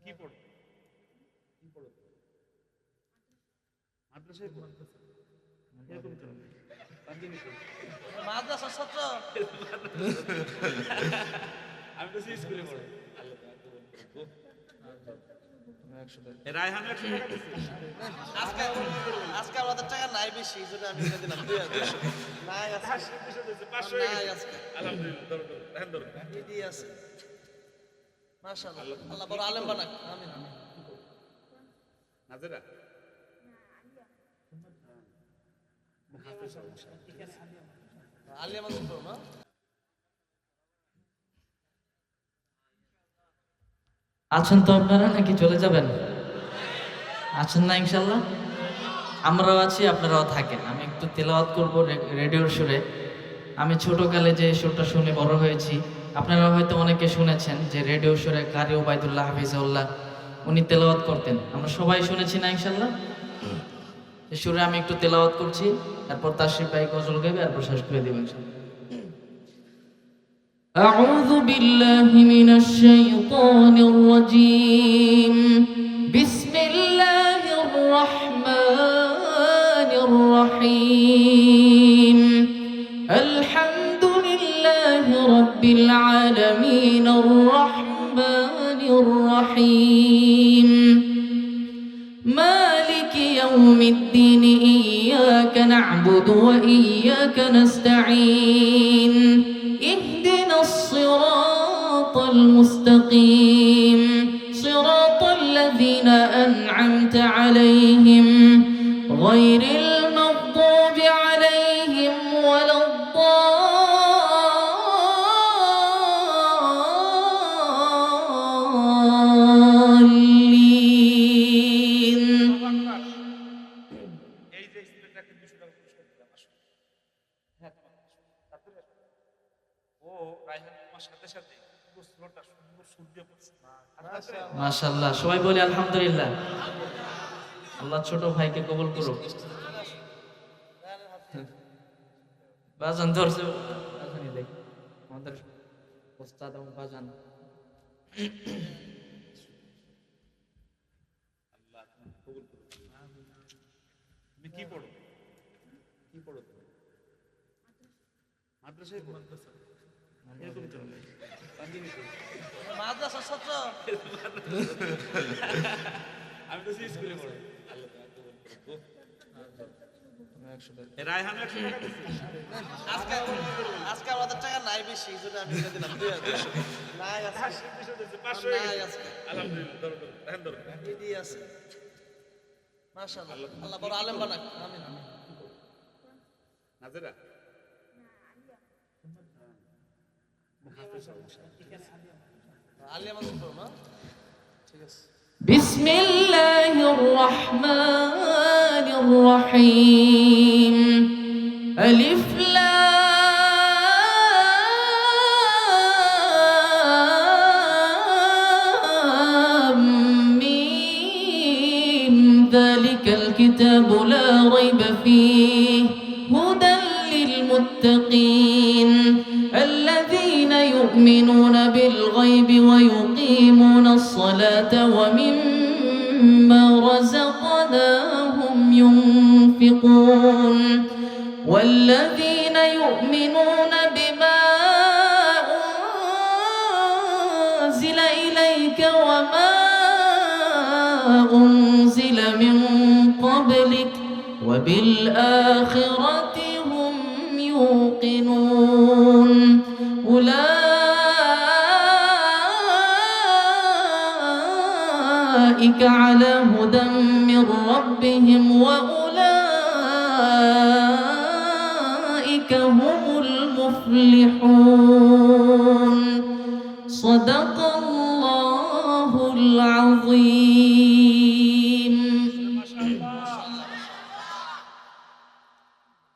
কি পড়ো? কি পড়ো? মাদ্রাসায় পড়ো? এরকম কেন? পাঞ্জাবি পড়ো? মাদ্রাসার ছাত্র। আমি তো স্কুলে পড়ি। রায়হান 100 টাকা দিছে। আজকে আমাদের টাকা নাই বেশি, এই জন্য আমি এটা দিলাম 200 নাই আছে, 200 দিছে, 500 নাই হয়ে গেছে। আজকে আলহামদুলিল্লাহ, ধরো, ধরো, এখন ধরো। এটি আছে। মাশাআল্লাহ, আল্লাহ বড় আলেম বানাক, আমিন। নাজেরা? আলিয়া মাসুদ বড় না? আছেন তো আপনারা নাকি চলে যাবেন? আছেন না ইনশাল্লাহ? আমরাও আছি, আপনারাও থাকেন। আমি একটু তেলাওয়াত করব রেডিওর সুরে। আমি ছোটকালে যে সুরটা শুনে বড় হয়েছি, আপনারা হয়তো অনেকে শুনেছেন যে রেডিও সুরে কারি ওবায়দুল্লাহ হাফিজাউল্লাহ উনি তেলাওয়াত করতেন। আমরা সবাই শুনেছি না ইনশাল্লাহ? এই সুরে আমি একটু তেলাওয়াত করছি, তারপর তাশরিফ ভাই গজল গাইবে, তারপর শেষ করে দেব ইনশাল্লাহ। أعوذ بالله من الشيطان الرجيم. بسم الله الرحمن الرحيم. الحمد لله رب العالمين الرحمن الرحيم مالك يوم الدين إياك نعبد وإياك نستعين اهدنا الصراط المستقيم صراط الذين أنعمت عليهم غير المغضوب عليهم ولا الضالين. এই যে স্টুডেন্টটাকে 200 টাকা পুরস্কার দিলাম, আসো। হ্যাঁ, তাড়াতাড়ি আসো। ও রায়হান তোমার সাথে সাথে পুরো সুরটা সুন্দর সুর দিয়ে পড়ছে। মাশাআল্লাহ, সবাই বলে আলহামদুলিল্লাহ। আল্লাহ ছোট ভাইকে কবুল করুক। বাজান ধরছে, বাজানই দেখ আমাদের ওস্তাদ এবং বাজান। আল্লাহ তোমাকে কবুল করুক। তুমি কি পড়ো? কি পড়ো তুমি? মাদ্রাসায় পড়ো? এরকম কেন? পাঞ্জাবি পড়ো? মাদ্রাসার ছাত্র। আমি তো স্কুলে পড়ি। আল্লাহ তোমাকে কবুল করুক। রায়হান 100 টাকা দিছে। আজকে আমাদের টাকা নাই বেশি, এই জন্য আমি এটা দিলাম 200 নাই আছে, 200 দিছে, 500 হয়ে নাই গেছে। আছে, আলহামদুলিল্লাহ, ধরো, ধরো, এখন ধরো। এটি আছে। মাশাআল্লাহ, আল্লাহ বড় আলেম বানাক, আমিন। নাজেরা? আলিয়া মাসুদ বড় না? ঠিক আছে। بسم الله الرحمن الرحيم. ألف لام ميم ذلك الكتاب لا ريب فيه هدى للمتقين الذين يؤمنون بالغيب ويقيمون الصلاة ومما رزقناهم ينفقون والذين يؤمنون بما أنزل إليك وما أنزل من قبلك وبالآخرة هم يوقنون أولئك على هدى من ربهم وأولئك هم المفلحون صدق الله العظيم.